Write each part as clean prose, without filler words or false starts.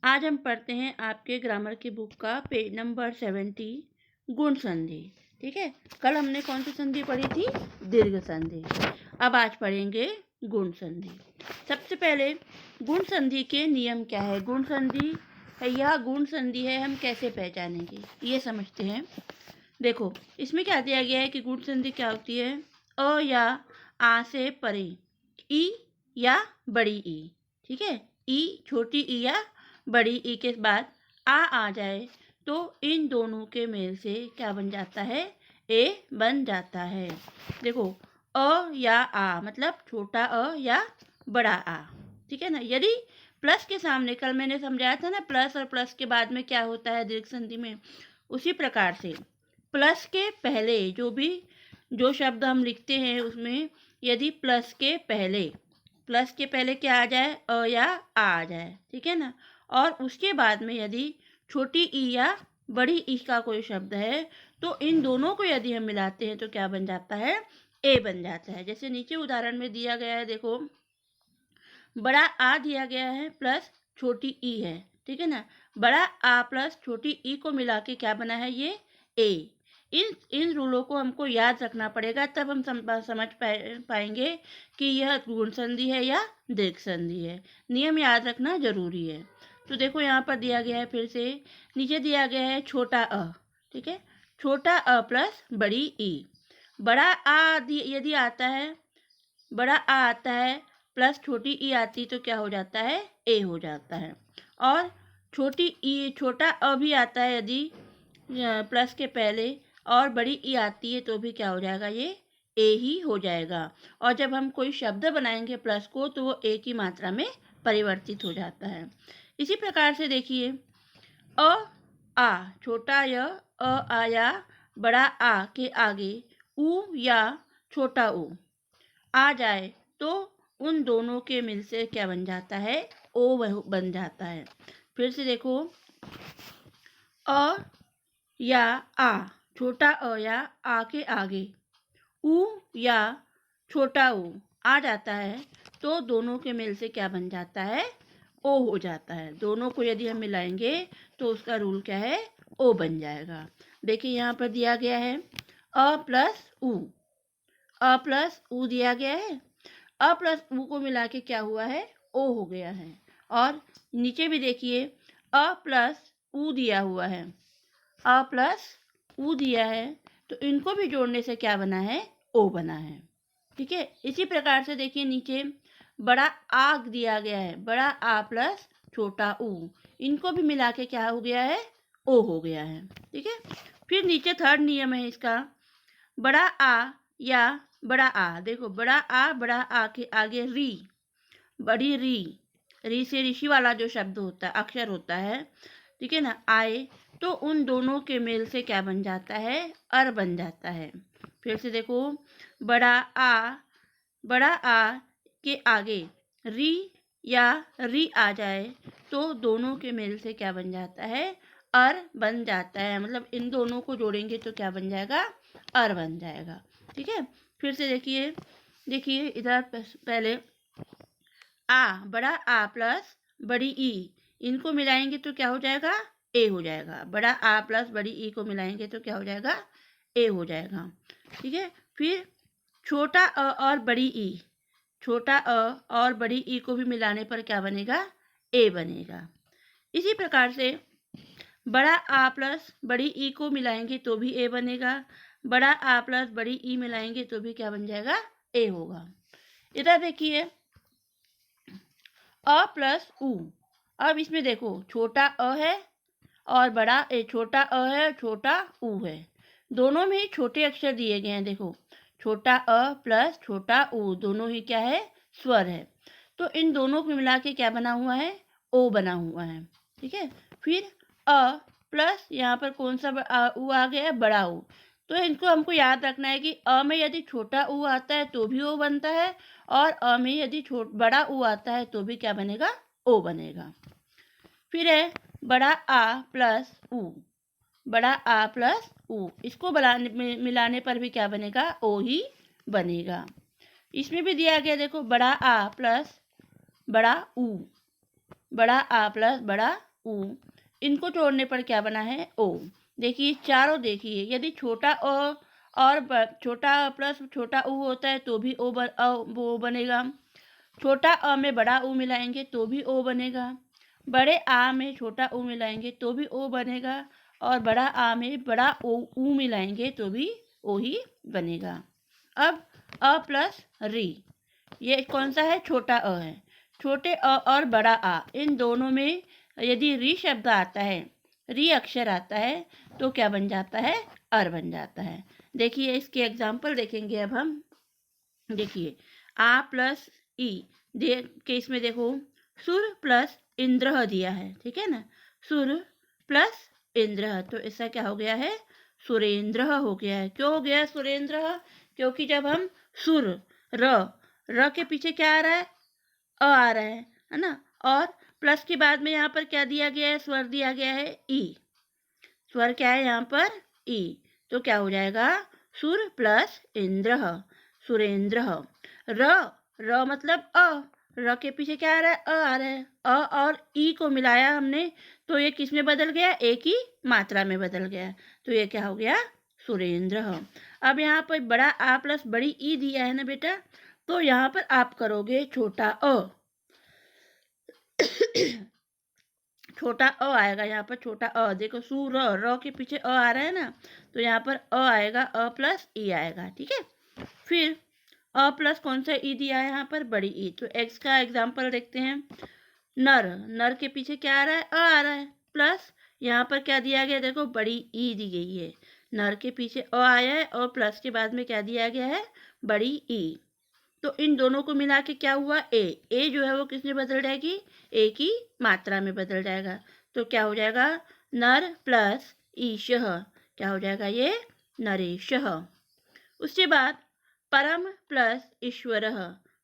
आज हम पढ़ते हैं आपके ग्रामर की बुक का पेज नंबर 70 गुण संधि। ठीक है, कल हमने कौन सी संधि पढ़ी थी? दीर्घ संधि। अब आज पढ़ेंगे गुण संधि। सबसे पहले गुण संधि के नियम क्या है? गुण संधि है, यह गुण संधि है, हम कैसे पहचानेंगे ये समझते हैं। देखो, इसमें क्या दिया गया है कि गुण संधि क्या होती है? अ या आ से परे, ई या बड़ी ई। ठीक है, ई छोटी ई या बड़ी ई के बाद आ जाए तो इन दोनों के मेल से क्या बन जाता है? ए बन जाता है। देखो, अ या आ मतलब छोटा अ या बड़ा आ। ठीक है ना। यदि प्लस के सामने, कल मैंने समझाया था ना, प्लस और प्लस के बाद में क्या होता है दीर्घ संधि में, उसी प्रकार से प्लस के पहले जो शब्द हम लिखते हैं उसमें यदि प्लस के पहले क्या आ जाए? अ या आ जाए। ठीक है ना। और उसके बाद में यदि छोटी ई या बड़ी ई का कोई शब्द है तो इन दोनों को यदि हम मिलाते हैं तो क्या बन जाता है? ए बन जाता है। जैसे नीचे उदाहरण में दिया गया है, देखो, बड़ा आ दिया गया है प्लस छोटी ई है। ठीक है ना। बड़ा आ प्लस छोटी ई को मिला के क्या बना है? ये ए। इन रूलों को हमको याद रखना पड़ेगा, तब हम समझ पाएंगे कि यह गुण संधि है या दीर्घ संधि है। नियम याद रखना जरूरी है। तो देखो, यहाँ पर दिया गया है, फिर से नीचे दिया गया है छोटा अ। ठीक है, छोटा अ प्लस बड़ी ई। बड़ा आ यदि आता है, बड़ा आ आता है प्लस छोटी ई आती तो क्या हो जाता है? ए हो जाता है। और छोटा अ भी आता है यदि प्लस के पहले, और बड़ी ई आती है तो भी क्या हो जाएगा? ये ए ही हो जाएगा। और जब हम कोई शब्द बनाएंगे प्लस को तो वो ए की मात्रा में परिवर्तित हो जाता है। इसी प्रकार से देखिए, अ आ, छोटा य, अ आया, बड़ा आ के आगे ऊ या छोटा ऊ आ जाए तो उन दोनों के मिल से क्या बन जाता है? ओ बन जाता है। फिर से देखो, अ या आ, छोटा अ या आ के आगे ऊ या छोटा ऊ आ जाता है तो दोनों के मिल से क्या बन जाता है? ओ हो जाता है। दोनों को यदि हम मिलाएंगे तो उसका रूल क्या है? ओ बन जाएगा। देखिए, यहाँ पर दिया गया है अ प्लस ऊ, अ प्लस ऊ दिया गया है। अ प्लस ऊ को मिला के क्या हुआ है? ओ हो गया है। और नीचे भी देखिए, अ प्लस ऊ दिया हुआ है, अ प्लस ऊ दिया है, तो इनको भी जोड़ने से क्या बना है? ओ बना है। ठीक है। इसी प्रकार से देखिए, नीचे बड़ा आ दिया गया है, बड़ा आ प्लस छोटा ऊ, इनको भी मिला के क्या हो गया है? ओ हो गया है। ठीक है। फिर नीचे थर्ड नियम है इसका, बड़ा आ या बड़ा आ। देखो, बड़ा आ के आगे री, बड़ी री से ऋषि वाला जो शब्द होता है, अक्षर होता है, ठीक है ना, आए तो उन दोनों के मेल से क्या बन जाता है? अर बन जाता है। फिर से देखो, बड़ा आ के आगे री या री आ जाए तो दोनों के मेल से क्या बन जाता है? अर बन जाता है। मतलब इन दोनों को जोड़ेंगे तो क्या बन जाएगा? अर बन जाएगा। ठीक है। फिर से देखिए इधर पहले बड़ा आ प्लस बड़ी ई, इनको मिलाएंगे तो क्या हो जाएगा? ए हो जाएगा। बड़ा आ प्लस बड़ी ई को मिलाएंगे तो क्या हो जाएगा? ए हो जाएगा। ठीक है। फिर छोटा अ और बड़ी ई, छोटा अ और बड़ी ई को भी मिलाने पर क्या बनेगा? ए बनेगा। इसी प्रकार से बड़ा आ प्लस बड़ी ई को मिलाएंगे तो भी ए बनेगा। बड़ा आ प्लस बड़ी ई मिलाएंगे तो भी क्या बन जाएगा? ए होगा। इधर देखिए, अ प्लस ऊ। अब इसमें देखो, छोटा अ है और छोटा अ है, छोटा ऊ है। दोनों में ही छोटे अक्षर दिए गए हैं। देखो, छोटा अ प्लस छोटा ऊ दोनों ही क्या है? स्वर है। तो इन दोनों को मिला के क्या बना हुआ है? ओ बना हुआ है। ठीक है। फिर अ प्लस यहाँ पर कौन सा ऊ आ गया? बड़ा ऊ। तो इनको हमको याद रखना है कि अ में यदि छोटा ऊ आता है तो भी ओ बनता है, और अ में यदि बड़ा ऊ आता है तो भी क्या बनेगा? ओ बनेगा। फिर है बड़ा आ प्लस ऊ, बड़ा आ प्लस ऊ, इसको मिलाने पर भी क्या बनेगा? ओ ही बनेगा। इसमें भी दिया गया, देखो, बड़ा आ प्लस बड़ा ऊ, बड़ा आ प्लस बड़ा ऊ, इनको जोड़ने पर क्या बना है ओ। देखिए चारों, देखिए यदि छोटा अ और छोटा अ प्लस छोटा ऊ होता है तो भी वो बनेगा। छोटा अ में बड़ा ऊ मिलाएंगे तो भी ओ बनेगा। बड़े आ में छोटा ऊ मिलाएंगे तो भी ओ बनेगा। और बड़ा आ में बड़ा ऊ मिलाएंगे तो भी ओ ही बनेगा। अब अ प्लस री, ये कौन सा है, छोटा अ है। छोटे अ और बड़ा आ, इन दोनों में यदि री शब्द आता है, री अक्षर आता है, तो क्या बन जाता है, अर बन जाता है। देखिए इसके एग्जाम्पल देखेंगे अब हम। देखिए आ प्लस ई, के इसमें देखो सुर प्लस इंद्र दिया है, ठीक है ना, सुर प्लस इंद्र, तो ऐसा क्या हो गया है, सुरेंद्र हो गया है। क्यों हो गया सुरेंद्र, क्योंकि जब हम सुर र के पीछे क्या आ रहा है, अ आ रहा है ना, और प्लस के बाद में यहाँ पर क्या दिया गया है, स्वर दिया गया है ई, स्वर क्या है यहाँ पर ई, तो क्या हो जाएगा सुर प्लस इंद्र, सुरेंद्र। र मतलब अ, र के पीछे क्या आ रहा है, अ आ रहा है, अ और ई को मिलाया हमने तो ये किस में बदल गया, एक ही मात्रा में बदल गया, तो ये क्या हो गया, सुरेंद्र। अब यहाँ पर बड़ा आ प्लस बड़ी ई दिया है ना बेटा, तो यहाँ पर आप करोगे छोटा अ, छोटा अ आएगा यहाँ पर, छोटा अ, देखो सु र के पीछे अ आ रहा है ना, तो यहाँ पर अ आएगा, अ प्लस ई आएगा, ठीक है। फिर अ प्लस कौन सा ई दिया है यहाँ पर, बड़ी ई, तो एक्स का एग्जाम्पल देखते हैं। नर के पीछे क्या आ रहा है, अ आ रहा है, प्लस यहाँ पर क्या दिया गया, देखो बड़ी ई दी गई है, नर के पीछे अ आया है और प्लस के बाद में क्या दिया गया है, बड़ी ई, तो इन दोनों को मिला के क्या हुआ, ए जो है वो किसमें बदल जाएगी, ए की मात्रा में बदल जाएगा, तो क्या हो जाएगा, नर प्लस ईशः, क्या हो जाएगा ये, नरेशः। उसके बाद परम प्लस ईश्वरः,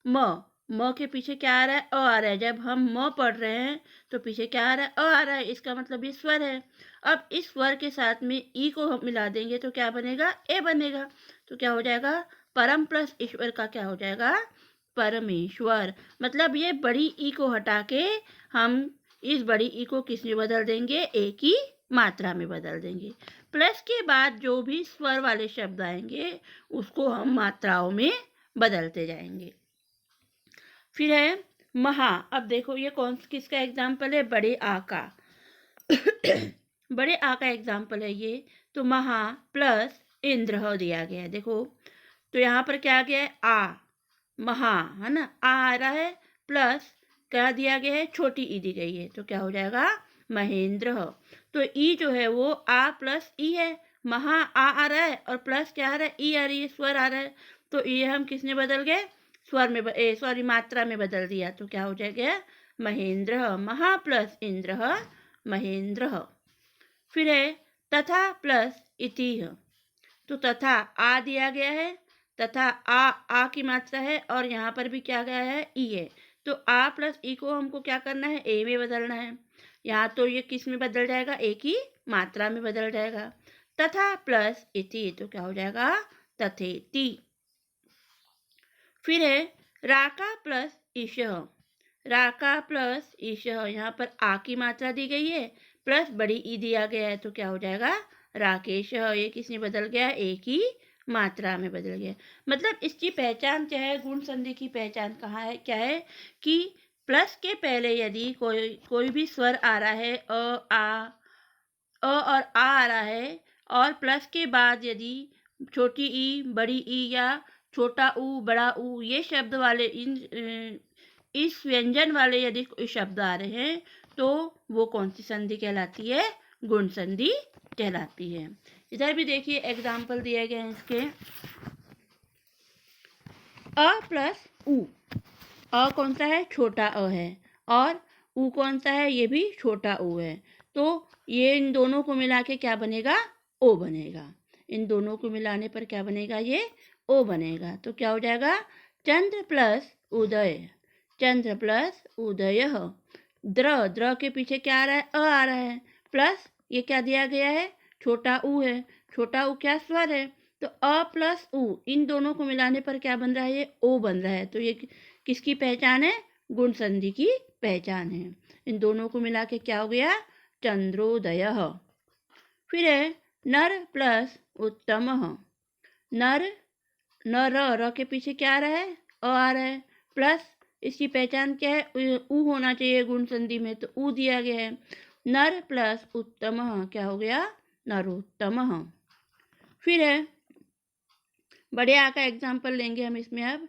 म के पीछे क्या आ रहा है, अ आ रहा है, जब हम म पढ़ रहे हैं तो पीछे क्या आ रहा है, अ आ रहा है, इसका मतलब ये स्वर है। अब इस स्वर के साथ में ई को हम मिला देंगे तो क्या बनेगा, ए बनेगा, तो क्या हो जाएगा, परम प्लस ईश्वर का क्या हो जाएगा, परमेश्वर। मतलब ये बड़ी ई को हटा के हम इस बड़ी ई को किस में बदल देंगे, ए की मात्रा में बदल देंगे। प्लस के बाद जो भी स्वर वाले शब्द आएंगे उसको हम मात्राओं में बदलते जाएंगे। फिर है महा, अब देखो ये किसका एग्जाम्पल है, बड़े आ का बड़े आ का एग्जाम्पल है ये, तो महा प्लस इंद्र दिया गया है, देखो तो यहाँ पर क्या गया है, आ, महा है ना, आ रहा है, प्लस क्या दिया गया है, छोटी ई दी गई है, तो क्या हो जाएगा, महेंद्र। तो ई जो है वो आ प्लस ई है, महा आ रहा है और प्लस क्या आ रहा है, ई आ रही है, स्वर आ रहा है, तो ये हम किसने बदल गए, स्वर में सॉरी मात्रा में बदल दिया, तो क्या हो जाएगा, महेंद्र, महा प्लस इंद्र, महेंद्र। फिर है तथा प्लस इति, तो तथा आ दिया गया है, तथा आ की मात्रा है और यहाँ पर भी क्या गया है, ई है, तो आ प्लस ई को हमको क्या करना है, ए में बदलना है, यहाँ तो ये किस में बदल जाएगा, ए की मात्रा में बदल जाएगा, तथा प्लस इति, तो क्या हो जाएगा, तथेति। फिर है राका प्लस ईशः, राका प्लस ईशः, यहाँ पर आ की मात्रा दी गई है, प्लस बड़ी ई दिया गया है, तो क्या हो जाएगा, राकेश, ये किसने बदल गया, ए की मात्रा में बदल गया। मतलब इसकी पहचान क्या है, गुण संधि की पहचान कहाँ है, क्या है कि प्लस के पहले यदि कोई भी स्वर आ रहा है, अ और आ रहा है, और प्लस के बाद यदि छोटी ई बड़ी ई या छोटा ऊ बड़ा ऊ ये शब्द वाले इस व्यंजन वाले यदि कोई शब्द आ रहे हैं तो वो कौन सी संधि कहलाती है, गुण संधि कहलाती है। इधर भी देखिए एग्जाम्पल दिए गए हैं इसके, अ प्लस ऊ, अ कौन सा है, छोटा अ है, और ऊ कौन सा है, ये भी छोटा ऊ है, तो ये इन दोनों को मिला के क्या बनेगा, ओ बनेगा, इन दोनों को मिलाने पर क्या बनेगा, ये ओ बनेगा, तो क्या हो जाएगा, चंद्र प्लस उदय, चंद्र प्लस उदय। द्र के पीछे क्या आ रहा है, अ आ रहा है, प्लस ये क्या दिया गया है, छोटा ऊ है, छोटा ऊ क्या स्वर है, तो अ प्लस ऊ इन दोनों को मिलाने पर क्या बन रहा है, ये ओ बन रहा है, तो ये किसकी पहचान है, गुण संधि की पहचान है। इन दोनों को मिला के क्या हो गया? चंद्रोदय। फिर है नर प्लस उत्तम। नर, न र के पीछे क्या आ रहा है? अ आ रहा है, प्लस इसकी पहचान क्या है? ऊ होना चाहिए गुण संधि में, तो ऊ दिया गया है। नर प्लस उत्तम क्या हो गया? नरोत्तम। फिर है बड़े आ का एग्जाम्पल लेंगे हम इसमें। अब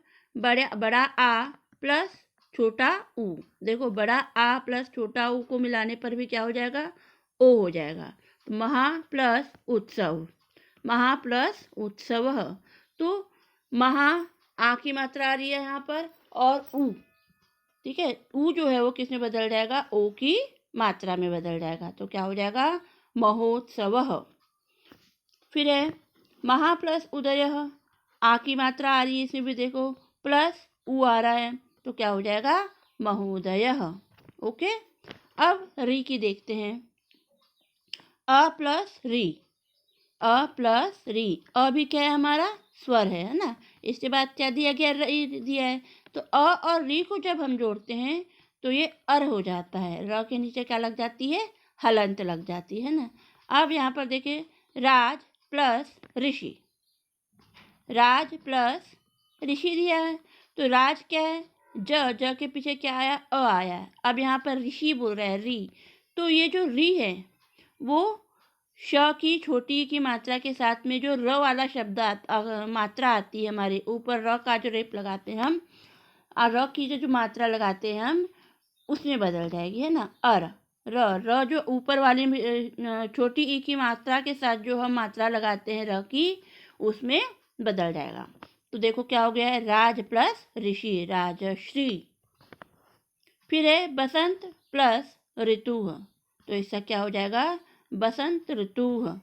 बड़ा आ प्लस छोटा ऊ। देखो बड़ा आ प्लस छोटा ऊ को मिलाने पर भी क्या हो जाएगा? ओ हो जाएगा। तो महा प्लस उत्सव, महा प्लस उत्सव। तो महा आ की मात्रा आ रही है यहाँ पर, और ऊ, ठीक है, ऊ जो है वो किस में बदल जाएगा? ओ की मात्रा में बदल जाएगा। तो क्या हो जाएगा? महोत्सव। फिर है महा प्लस उदय, आ की मात्रा आ रही है इसमें भी, देखो प्लस ऊ आ रहा है, तो क्या हो जाएगा? महोदय। ओके, अब री की देखते हैं। अ प्लस री, अ प्लस री। अ भी क्या है? हमारा स्वर है ना। इसके बाद क्या दिया गया? री दिया है। तो अ और री को जब हम जोड़ते हैं तो ये अर हो जाता है। र के नीचे क्या लग जाती है? हलंत लग जाती है ना। अब यहाँ पर देखिए राज प्लस ऋषि, राज प्लस ऋषि दिया है। तो राज क्या है? ज के पीछे क्या आया? अ आया है। अब यहाँ पर ऋषि बोल रहा है री, तो ये जो री है वो श की छोटी की मात्रा के साथ में जो र वाला शब्द मात्रा आती है हमारे ऊपर, र का जो रेप लगाते हैं हम, और र की जो मात्रा लगाते हैं हम, उसमें बदल जाएगी, है ना। अर र जो ऊपर वाली छोटी ई की मात्रा के साथ जो हम मात्रा लगाते हैं र की, उसमें बदल जाएगा। तो देखो क्या हो गया है? राज प्लस ऋषि, राजश्री। फिर है बसंत प्लस ऋतु, तो इसका क्या हो जाएगा? बसंत ऋतु।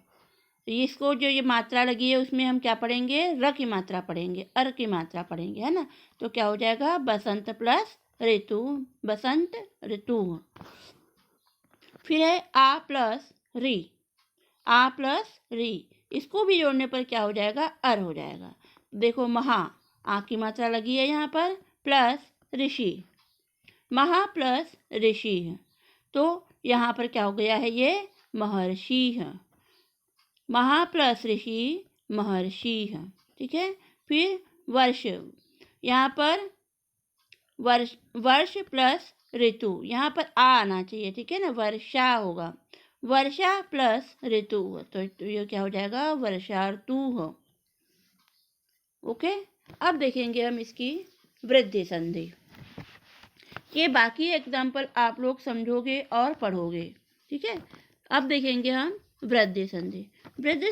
इसको जो ये मात्रा लगी है उसमें हम क्या पढ़ेंगे? र की मात्रा पढ़ेंगे, अर की मात्रा पढ़ेंगे, है ना। तो क्या हो जाएगा? बसंत प्लस ऋतु, बसंत ऋतु। फिर है आ प्लस री, आ प्लस री, इसको भी जोड़ने पर क्या हो जाएगा? अर हो जाएगा। देखो महा, आ की मात्रा लगी है यहाँ पर, प्लस ऋषि, महा प्लस ऋषि, तो यहाँ पर क्या हो गया है? ये महर्षि है। महा प्लस ऋषि महर्षि है, ठीक है। फिर वर्ष, यहाँ पर वर्ष प्लस ऋतु, यहाँ पर आ आना चाहिए, ठीक है ना, वर्षा होगा। वर्षा प्लस ऋतु, तो ये क्या हो जाएगा? वर्षा ऋतु हो। ओके, अब देखेंगे हम इसकी वृद्धि संधि। ये बाकी एग्जाम्पल आप लोग समझोगे और पढ़ोगे, ठीक है। अब देखेंगे हम वृद्धि संधि। वृद्धि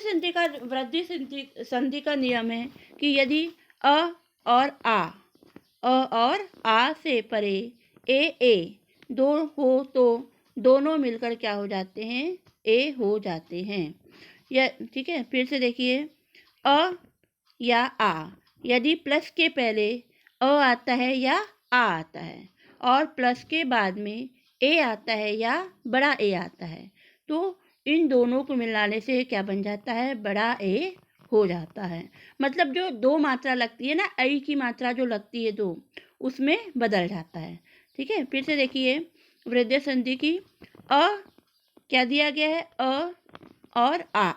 संधि का नियम है कि यदि अ और आ से परे ए दो हो तो दोनों मिलकर क्या हो जाते हैं? ए हो जाते हैं। या ठीक है, फिर से देखिए, अ या आ, यदि प्लस के पहले अ आता है या आ आता है, और प्लस के बाद में ए आता है या बड़ा ए आता है, तो इन दोनों को मिलाने से क्या बन जाता है? बड़ा ए हो जाता है। मतलब जो दो मात्रा लगती है ना, आई की मात्रा जो लगती है दो, उसमें बदल जाता है, ठीक है। फिर से देखिए वृद्धि संधि की, अ क्या दिया गया है? अ और आ,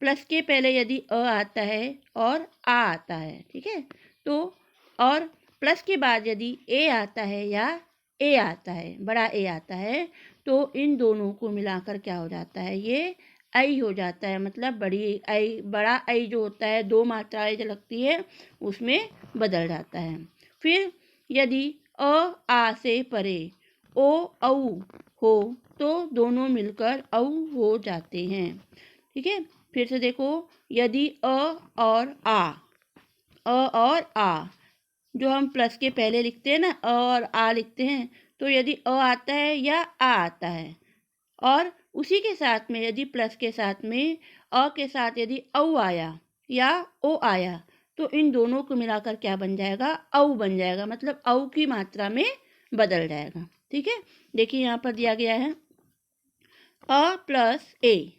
प्लस के पहले यदि अ आता है और आ आता है, ठीक है, तो और प्लस के बाद यदि ए आता है या ए आता है, बड़ा ए आता है, तो इन दोनों को मिलाकर क्या हो जाता है? ये आई हो जाता है। मतलब बड़ी आई, बड़ा आई जो होता है, दो मात्राएं जो लगती है उसमें बदल जाता है। फिर यदि अ आ से परे ओ औ हो तो दोनों मिलकर औ हो जाते हैं, ठीक है। फिर से देखो, यदि अ और आ जो हम प्लस के पहले लिखते हैं ना, अ और आ लिखते हैं, तो यदि अ आता है या आ आता है, और उसी के साथ में यदि प्लस के साथ में अ के साथ यदि औ आया या ओ आया, तो इन दोनों को मिलाकर क्या बन जाएगा? औ बन जाएगा। मतलब औ की मात्रा में बदल जाएगा, ठीक है। देखिए यहाँ पर दिया गया है अ प्लस ए,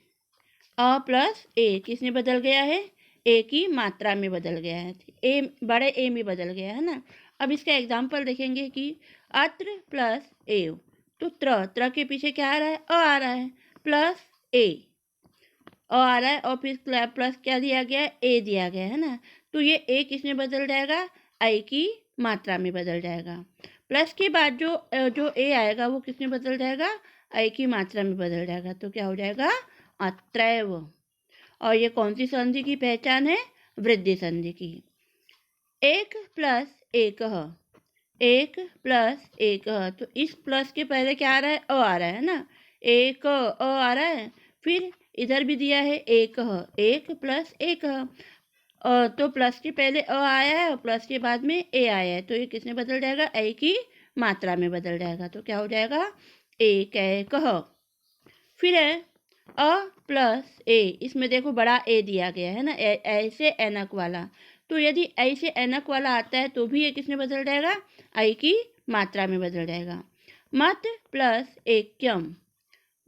अ प्लस ए किसमें बदल गया है? ए की मात्रा में बदल गया है, ए बड़े ए में बदल गया है ना। अब इसका एग्जाम्पल देखेंगे कि अत्र प्लस एव, तो त्र के पीछे क्या आ रहा है, अ आ रहा है, प्लस ए, अ आ रहा है और फिर प्लस क्या दिया गया है, ए दिया गया है ना। तो ये ए किसमें बदल जाएगा, आई की मात्रा में बदल जाएगा। प्लस के बाद जो ए आएगा वो किसमें बदल जाएगा, आई की मात्रा में बदल जाएगा। तो क्या हो जाएगा, अत्रैव। और ये कौन सी संधि की पहचान है, वृद्धि संधि की। एक प्लस एक, एक प्लस एक, तो इस प्लस के पहले क्या आ रहा है, अ आ रहा है ना, एक अ आ रहा है, फिर इधर भी दिया है एक, एक प्लस एक, तो प्लस के पहले अ आया है और प्लस के बाद में ए आया है, तो ये किसमें बदल जाएगा, ए की मात्रा में बदल जाएगा। तो क्या हो जाएगा, एक कह। फिर है अ प्लस ए, इसमें देखो बड़ा ए दिया गया है ना, ऐसे एनक वाला, तो यदि ऐसे एनक वाला आता है तो भी ये किसमें बदल जाएगा, आई की मात्रा में बदल जाएगा। मत प्लस एक्यम,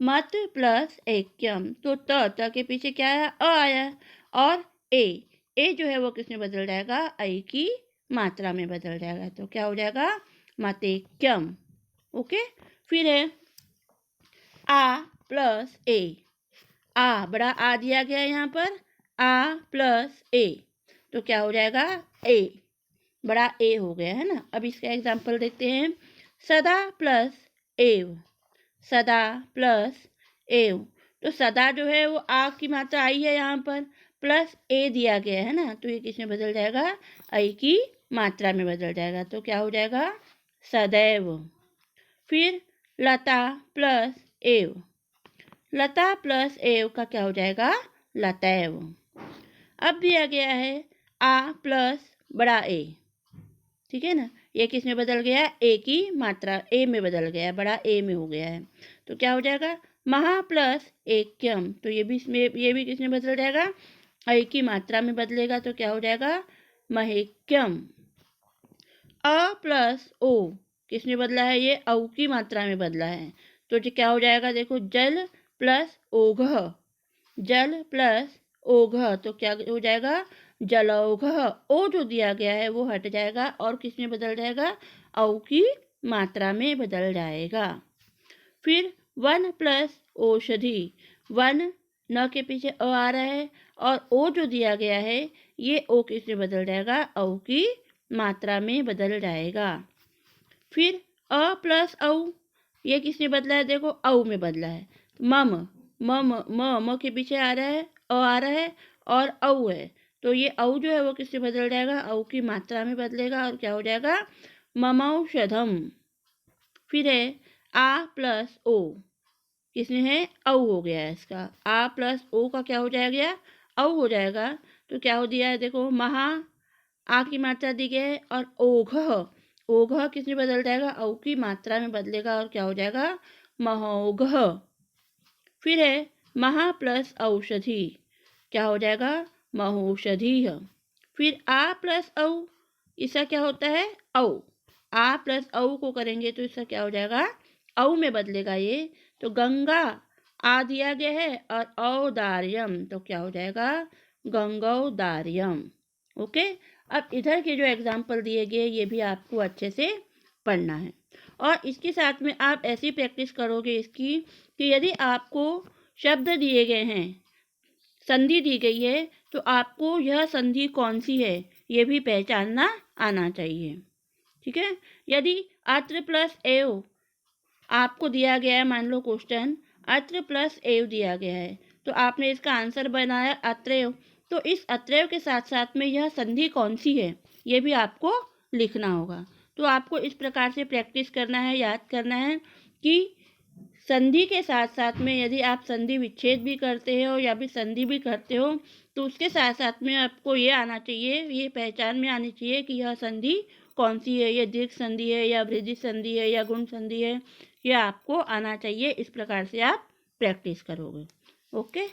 मत प्लस एक्यम, तो त के पीछे क्या है, अ आया, और ए जो है वो किसमें बदल जाएगा, आई की मात्रा में बदल जाएगा। तो क्या हो जाएगा, मतेक्यम। ओके। फिर है आ प्लस ए, आ बड़ा आ दिया गया है यहाँ पर, आ प्लस ए, तो क्या हो जाएगा, ए बड़ा ए हो गया है ना। अब इसका एग्जाम्पल देखते हैं, सदा प्लस एव, सदा प्लस एव, तो सदा जो है वो आ की मात्रा आई है यहाँ पर, प्लस ए दिया गया है ना, तो ये किसमें बदल जाएगा, आई की मात्रा में बदल जाएगा। तो क्या हो जाएगा, सदैव। फिर लता प्लस एव, लता प्लस एव का क्या हो जाएगा, लतैव। अब दिया गया है आ प्लस बड़ा ए, ठीक है ना, ये किस में बदल गया, ए की मात्रा ए में बदल गया है, बड़ा ए में हो गया है। तो क्या हो जाएगा, महा प्लस एक्यम, तो ये भी किस में बदल जाएगा, आई की मात्रा में बदलेगा। तो क्या हो जाएगा, महेक्यम। अ प्लस ओ, किस में बदला है, ये औ की मात्रा में बदला है। तो जो क्या हो जाएगा, देखो जल प्लस ओघ, जल प्लस ओघ, तो क्या हो जाएगा, जलौघ। ओ जो दिया गया है वो हट जाएगा और किस में बदल जाएगा, औ की मात्रा में बदल जाएगा। फिर वन प्लस औषधि, वन न के पीछे अ आ रहा है और ओ जो दिया गया है ये ओ किस में बदल जाएगा, औ की मात्रा में बदल जाएगा। फिर अ प्लस औ, ये किस में बदला है, देखो औ में बदला है। मम, म के पीछे आ रहा है, अ आ रहा है और औ है, तो ये औ जो है वो किससे बदल जाएगा, औ की मात्रा में बदलेगा और क्या हो जाएगा, ममौषधम। फिर है आ प्लस ओ, किसमें है, औ हो गया है इसका, आ प्लस ओ का क्या हो जाएगा, औ हो जाएगा। तो क्या हो दिया है, देखो महा, आ की मात्रा दी गई है, और ओघ, ओघ किस में बदल जाएगा, औ की मात्रा में बदलेगा और क्या हो जाएगा, महोघ। फिर है महा प्लस औषधि, क्या हो जाएगा, महौषधि। फिर आ प्लस औ, इसका क्या होता है, औ, आ प्लस औ को करेंगे तो इसका क्या हो जाएगा, औ में बदलेगा ये। तो गंगा आ दिया गया है और औदार्यम, तो क्या हो जाएगा, गंगौदार्यम। ओके। अब इधर के जो एग्जाम्पल दिए गए ये भी आपको अच्छे से पढ़ना है और इसके साथ में आप ऐसी प्रैक्टिस करोगे इसकी कि यदि आपको शब्द दिए गए हैं, संधि दी गई है, तो आपको यह संधि कौन सी है ये भी पहचानना आना चाहिए। ठीक है। यदि अत्र प्लस एव आपको दिया गया है, मान लो क्वेश्चन अत्र प्लस एव दिया गया है, तो आपने इसका आंसर बनाया अत्रैव, तो इस अत्रैव के साथ साथ में यह संधि कौन सी है ये भी आपको लिखना होगा। तो आपको इस प्रकार से प्रैक्टिस करना है, याद करना है कि संधि के साथ साथ में यदि आप संधि विच्छेद भी करते हो या फिर संधि भी करते हो तो उसके साथ साथ में आपको ये आना चाहिए, ये पहचान में आनी चाहिए कि यह संधि कौन सी है, ये दीर्घ संधि है या वृद्धि संधि है या गुण संधि है, ये आपको आना चाहिए। इस प्रकार से आप प्रैक्टिस करोगे। ओके।